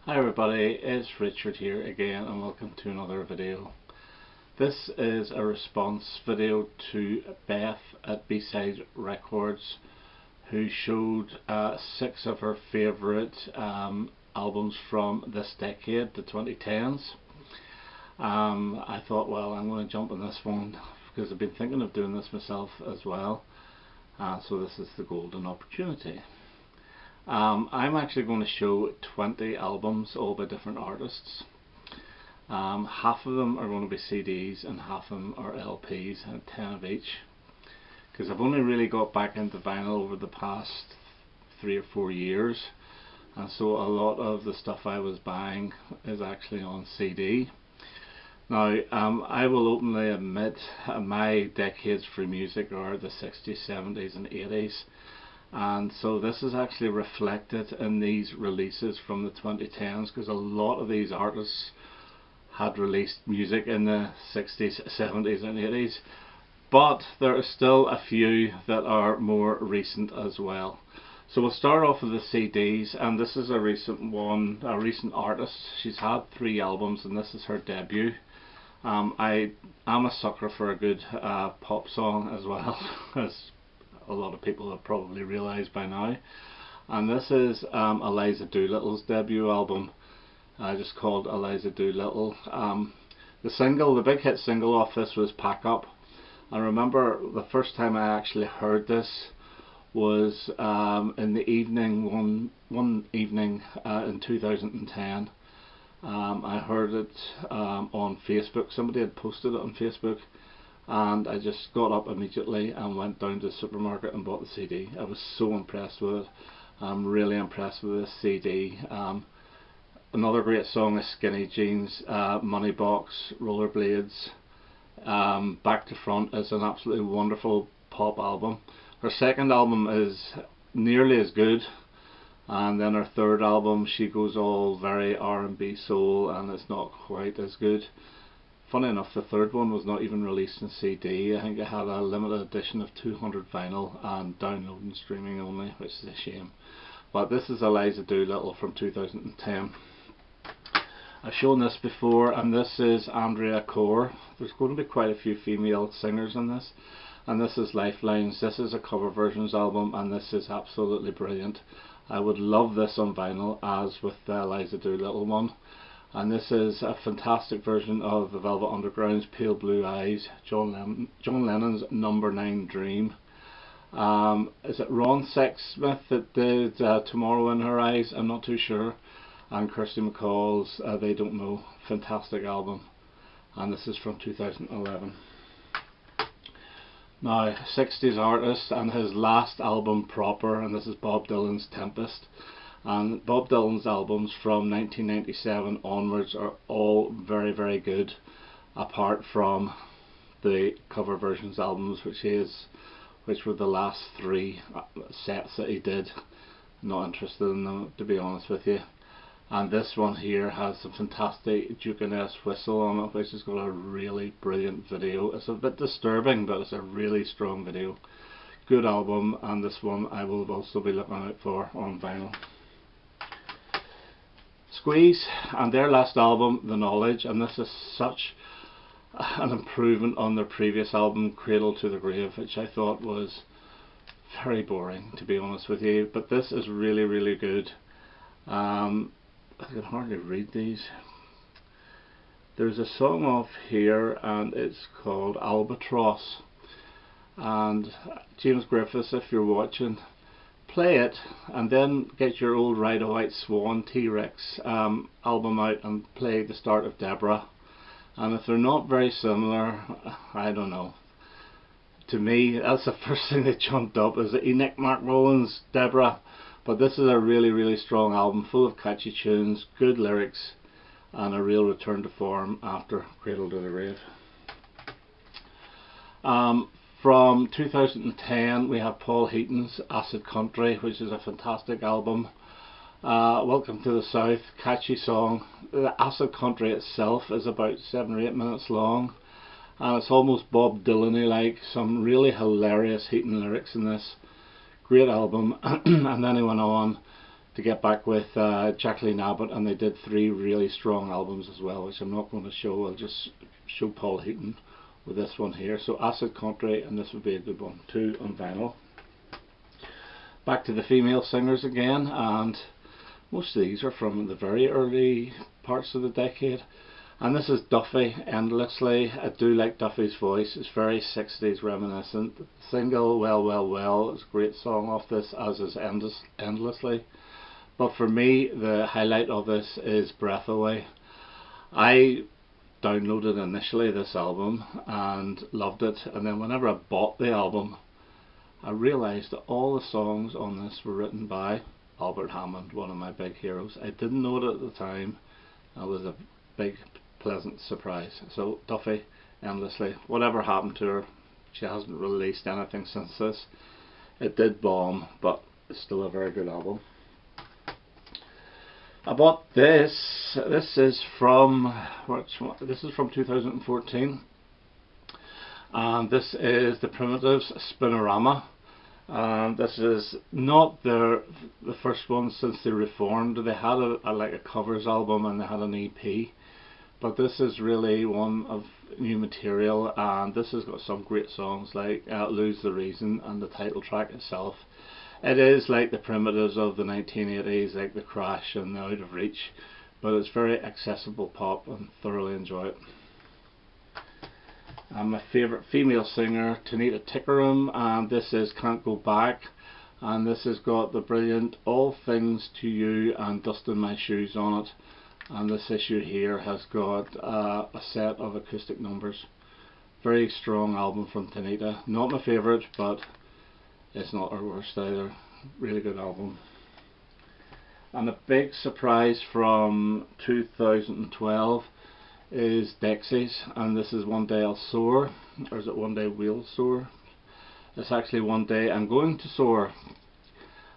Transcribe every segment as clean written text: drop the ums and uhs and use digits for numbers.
Hi everybody, it's Richard here again and welcome to another video. This is a response video to Beth at B-Side Records, who showed 6 of her favourite albums from this decade, the 2010s. I thought, well, I'm going to jump on this one because I've been thinking of doing this myself as well, so this is the golden opportunity. I'm actually going to show 20 albums, all by different artists. Half of them are going to be CDs and half of them are LPs, and 10 of each. Because I've only really got back into vinyl over the past 3 or 4 years, and so a lot of the stuff I was buying is actually on CD. Now, I will openly admit my decades for music are the 60s, 70s and 80s. And so this is actually reflected in these releases from the 2010s, because a lot of these artists had released music in the 60s, 70s and 80s, but there are still a few that are more recent as well. So we'll start off with the CDs, and this is a recent one, a recent artist. She's had 3 albums and this is her debut. I am a sucker for a good pop song as well, as a lot of people have probably realised by now, and this is Eliza Doolittle's debut album, just called Eliza Doolittle. The big hit single off this was Pack Up. I remember the first time I actually heard this was in the evening, one evening in 2010. I heard it on Facebook. Somebody had posted it on Facebook, and I just got up immediately and went down to the supermarket and bought the CD. I was so impressed with it. I'm really impressed with this CD. Another great song is Skinny Jeans, Money Box, Rollerblades, Back to Front is an absolutely wonderful pop album. Her second album is nearly as good, and then her third album she goes all very R&B soul and it's not quite as good. Funny enough, the third one was not even released in CD. I think it had a limited edition of 200 vinyl and download and streaming only, which is a shame. But this is Eliza Doolittle from 2010. I've shown this before, and this is Andrea Corr. There's going to be quite a few female singers in this, and this is Lifelines. This is a cover versions album, and this is absolutely brilliant. I would love this on vinyl, as with the Eliza Doolittle one. And this is a fantastic version of the Velvet Underground's Pale Blue Eyes, John Lennon's Number 9 Dream. Is it Ron Sexsmith that did Tomorrow in Her Eyes? I'm not too sure. And Kirsty MacColl's They Don't Know. Fantastic album. And this is from 2011. Now, 60s artist and his last album proper, and this is Bob Dylan's Tempest. And Bob Dylan's albums from 1997 onwards are all very, very good, apart from the cover versions albums, which were the last 3 sets that he did. Not interested in them, to be honest with you. And this one here has some fantastic Duke and S whistle on it, which has got a really brilliant video. It's a bit disturbing, but it's a really strong video. Good album, and this one I will also be looking out for on vinyl. Squeeze and their last album, The Knowledge, and this is such an improvement on their previous album, Cradle to the Grave, which I thought was very boring, to be honest with you, but this is really, really good. I can hardly read these. There's a song off here and it's called Albatross, and James Griffiths, if you're watching, play it and then get your old Ride a White Swan T-Rex album out and play the start of Deborah. And if they're not very similar, I don't know. To me, that's the first thing that jumped up, is Enoch Mark Rowan's Deborah. But this is a really, really strong album, full of catchy tunes, good lyrics, and a real return to form after Cradle to the Grave. From 2010 we have Paul Heaton's Acid Country, which is a fantastic album. Welcome to the South, catchy song. The Acid Country itself is about 7 or 8 minutes long, and it's almost Bob Dylan-y like. Some really hilarious Heaton lyrics in this. Great album. And then he went on to get back with Jacqueline Abbott, and they did 3 really strong albums as well, which I'm not going to show. I'll just show Paul Heaton with this one here. So Acid Country, and this would be a good one too on vinyl. Back to the female singers again, and most of these are from the very early parts of the decade. And this is Duffy, Endlessly. I do like Duffy's voice. It's very 60s reminiscent. The single, Well Well Well, is a great song off this, as is Endlessly. But for me, the highlight of this is Breath Away. I downloaded initially this album and loved it, and then whenever I bought the album, I realised that all the songs on this were written by Albert Hammond, one of my big heroes. I didn't know it at the time. That was a big pleasant surprise. So Duffy, Endlessly. Whatever happened to her, she hasn't released anything since this. It did bomb, but it's still a very good album. I bought this. This is from 2014, and this is the Primitives Spinorama. And this is not the first one since they reformed. They had like a covers album, and they had an EP, but this is really one of new material, and this has got some great songs like Lose the Reason and the title track itself. It is like the Primitives of the 1980s, like The Crash and the Out of Reach, but it's very accessible pop, and thoroughly enjoy it. And my favourite female singer, Tanita Tikaram, and this is Can't Go Back, and this has got the brilliant All Things to You and Dust in My Shoes on it. And this issue here has got a set of acoustic numbers. Very strong album from Tanita. Not my favourite, but it's not her worst either. Really good album. And a big surprise from 2012 is Dexys, and this is One Day I'll Soar, or is it One Day We'll Soar? It's actually One Day I'm Going to Soar.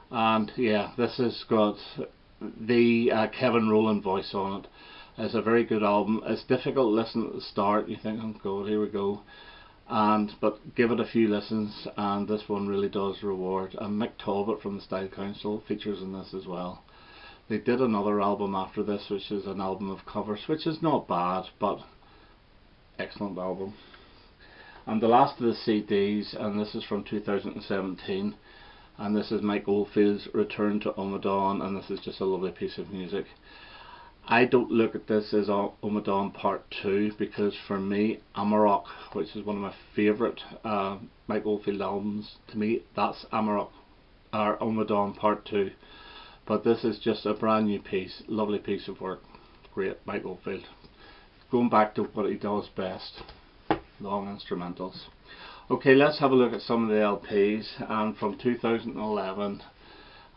And yeah, this has got the Kevin Rowland voice on it. It's a very good album. It's difficult to listen at the start. You think, oh god, here we go. But give it a few listens, and this one really does reward. And Mick Talbot from the Style Council features in this as well. They did another album after this, which is an album of covers, which is not bad, but excellent album. And the last of the CDs, and this is from 2017, and this is Mike Oldfield's Return to Omadhaun, and this is just a lovely piece of music. I don't look at this as Omadhaun Part 2, because for me, Amarok, which is one of my favourite Mike Oldfield albums, to me that's Amarok, or Omadhaun Part 2. But this is just a brand new piece, lovely piece of work. Great, Mike Oldfield. Going back to what he does best, long instrumentals. Okay, let's have a look at some of the LPs. And from 2011,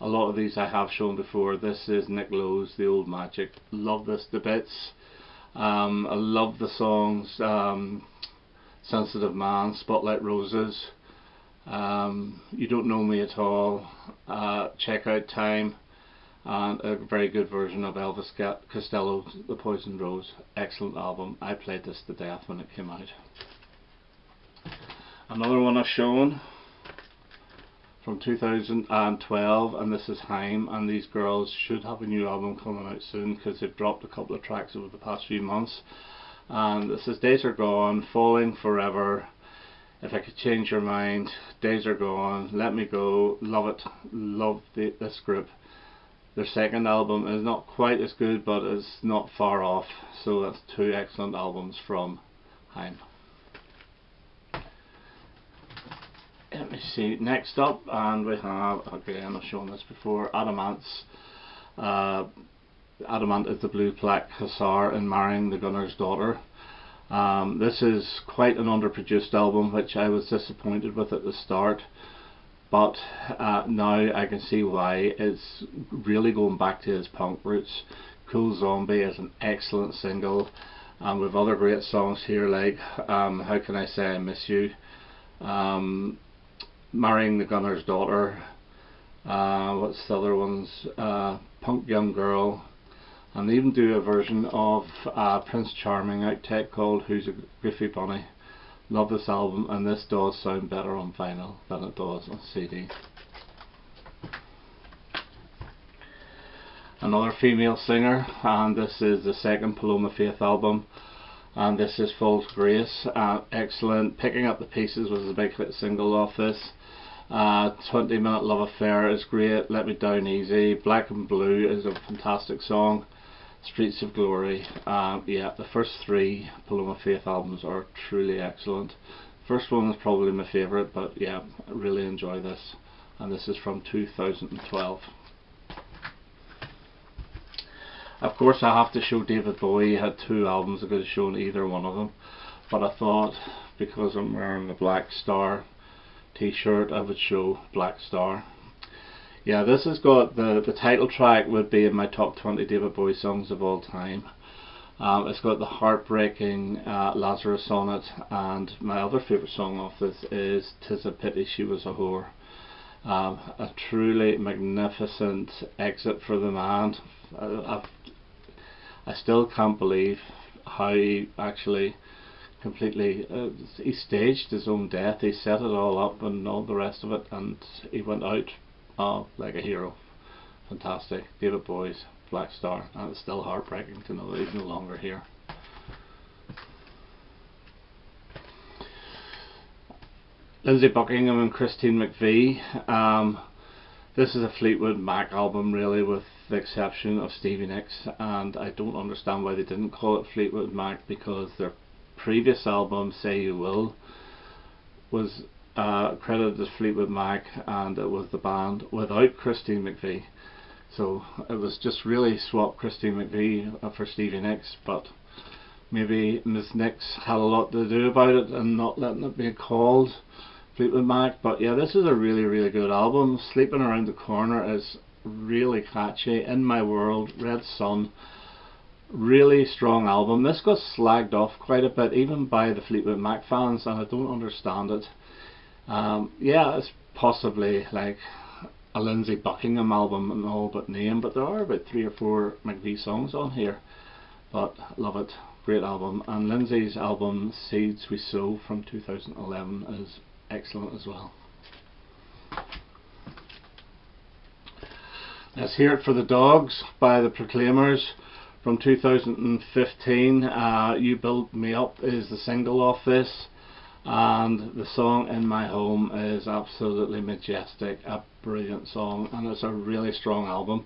a lot of these I have shown before. This is Nick Lowe's The Old Magic. Love this to bits. I love the songs Sensitive Man, Spotlight Roses, You Don't Know Me At All, Check Out Time, and a very good version of Elvis Costello's The Poisoned Rose. Excellent album. I played this to death when it came out. Another one I've shown from 2012, and this is Haim, and these girls should have a new album coming out soon because they've dropped a couple of tracks over the past few months. And this is Days Are Gone, Falling Forever, If I Could Change Your Mind, Days Are Gone, Let Me Go. Love it. Love this group. Their second album is not quite as good, but it's not far off. So that's 2 excellent albums from Haim. Let me see, next up, and we have, again I've shown this before, Adamant's. Adamant is the Blue Black Hussar in Marrying the Gunner's Daughter. This is quite an underproduced album, which I was disappointed with at the start, but now I can see why. It's really going back to his punk roots. Cool Zombie is an excellent single, and with other great songs here like How Can I Say I Miss You, Marrying the Gunner's Daughter, what's the other ones, Punk Young Girl, and they even do a version of Prince Charming outtake called Who's a Goofy Bunny. Love this album, and this does sound better on vinyl than it does on CD. another female singer, and this is the second Paloma Faith album, and this is False Grace. Excellent. Picking Up the Pieces was the big hit single off this. 20 Minute Love Affair is great. Let Me Down Easy. Black and Blue is a fantastic song. Streets of Glory. Yeah, the first three Paloma Faith albums are truly excellent. First one is probably my favourite, but yeah, I really enjoy this. And this is from 2012. Of course, I have to show David Bowie. He had two albums. I could have shown either one of them, but I thought because I'm wearing the Black Star t-shirt, I would show Black Star. Yeah, this has got the title track would be in my top 20 David Bowie songs of all time. It's got the heartbreaking Lazarus on it, and my other favourite song off this is 'Tis a Pity She Was a Whore. A truly magnificent exit for the man. I still can't believe how he actually completely he staged his own death. He set it all up and all the rest of it, and he went out like a hero. Fantastic. David Bowie's Black Star, and it's still heartbreaking to know that he's no longer here. Lindsey Buckingham and Christine McVie. This is a Fleetwood Mac album, really, with the exception of Stevie Nicks, and I don't understand why they didn't call it Fleetwood Mac, because their previous album, Say You Will, was credited as Fleetwood Mac, and it was the band without Christine McVie. So it was just really swap Christine McVie for Stevie Nicks, but maybe Miss Nicks had a lot to do about it and not letting it be called Fleetwood Mac. But yeah, this is a really, really good album. Sleeping Around the Corner is really catchy. In My World, Red Sun, really strong album. This got slagged off quite a bit, even by the Fleetwood Mac fans, and I don't understand it. Yeah, it's possibly like a Lindsey Buckingham album and all but name, but there are about 3 or 4 McVie songs on here. But love it, great album. And Lindsey's album Seeds We Sow from 2011 is excellent as well. Let's hear it for the Dogs by the Proclaimers from 2015. You Build Me Up is the single off this, and the song In My Home is absolutely majestic, a brilliant song, and it's a really strong album.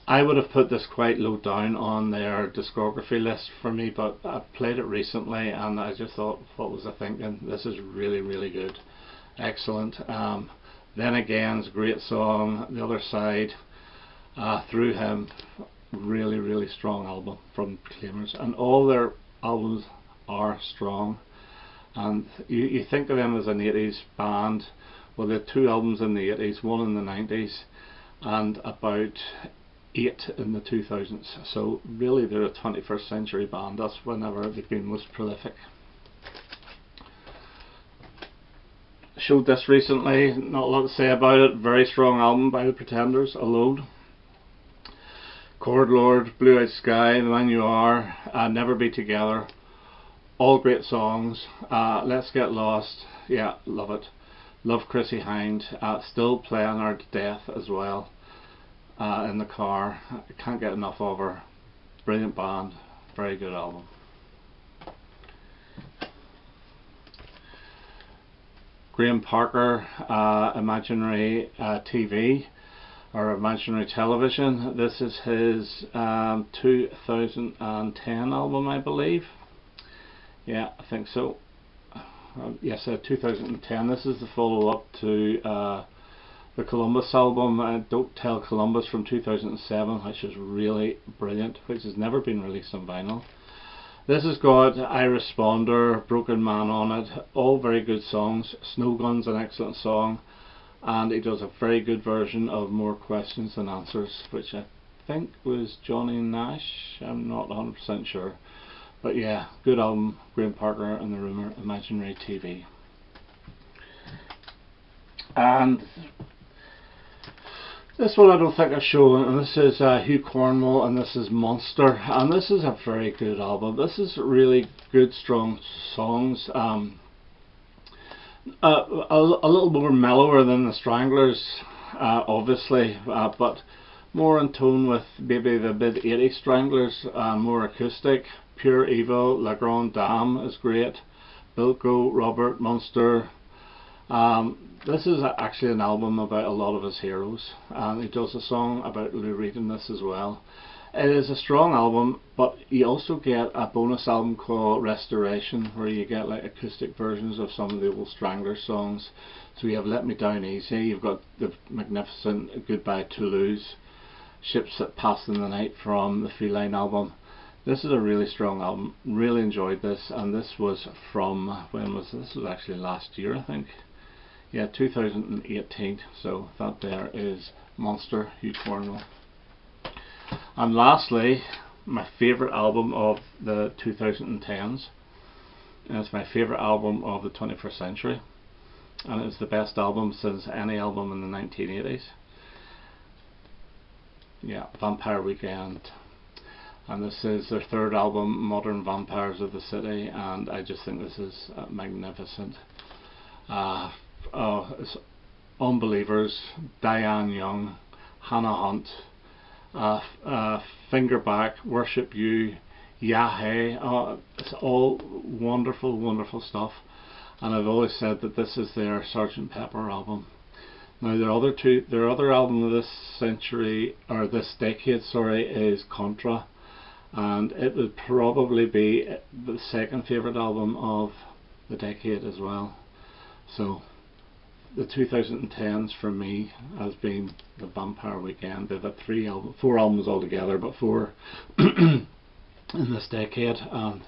I would have put this quite low down on their discography list for me, but I played it recently and I just thought, what was I thinking? This is really, really good. Excellent. Then Again's a great song. The Other Side, Through Him, really, really strong album from Proclaimers, and all their albums are strong. And you think of them as an 80s band. Well, they had 2 albums in the 80s, 1 in the 90s, and about 8 in the 2000s. So really they're a 21st century band. That's whenever they've been most prolific. Showed this recently, not a lot to say about it. Very strong album by the Pretenders, Alone. Chord Lord, Blue Eyed Sky, The Man You Are, Never Be Together. All great songs. Let's Get Lost, yeah, love it. Love Chrissie Hynde, still playing her to death as well in the car. I can't get enough of her. Brilliant band, very good album. Graham Parker, Imaginary TV or Imaginary Television. This is his 2010 album, I believe. Yeah, I think so. Yes, 2010. This is the follow-up to the Columbus album, Don't Tell Columbus from 2007, which is really brilliant, which has never been released on vinyl. This has got I Responder, Broken Man on it, all very good songs. Snow Gun's an excellent song, and he does a very good version of More Questions Than Answers, which I think was Johnny Nash, I'm not 100% sure. But yeah, good album, Graham Parker and the Rumour, Imaginary TV. And this one I don't think I've shown, and this is Hugh Cornwell, and this is Monster, and this is a very good album. This is really good, strong songs. A little more mellower than the Stranglers, obviously, but more in tone with maybe the mid-80s Stranglers, more acoustic. Pure Evil, La Grande Dame is great. Bilko, Robert, Munster. This is actually an album about a lot of his heroes, and he does a song about Lou Reed in this as well. It is a strong album, but you also get a bonus album called Restoration, where you get like acoustic versions of some of the old Stranglers songs. So you have Let Me Down Easy, you've got the magnificent Goodbye Toulouse, Ships That Pass in the Night from the Feline album. This is a really strong album, really enjoyed this, and this was from, when was this? This was actually last year, I think. Yeah, 2018, so that there is Monster, Hugh Cornwell. And lastly, my favourite album of the 2010s, and it's my favourite album of the 21st century, and it's the best album since any album in the 1980s. Yeah, Vampire Weekend. And this is their third album, Modern Vampires of the City, and I just think this is magnificent. It's Unbelievers, Diane Young, Hannah Hunt, Fingerback, Worship You, Yahay. It's all wonderful, wonderful stuff. And I've always said that this is their Sgt. Pepper album. Now their other album of this century, or this decade, sorry, is Contra, and it would probably be the second favourite album of the decade as well. So the 2010s for me has been the Vampire Weekend. They've had four albums altogether, but four in this decade, and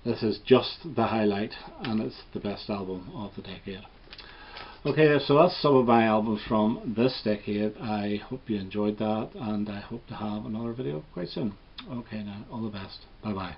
this is just the highlight, and it's the best album of the decade. Okay, so that's some of my albums from this decade. I hope you enjoyed that, and I hope to have another video quite soon. Okay, now all the best. Bye bye.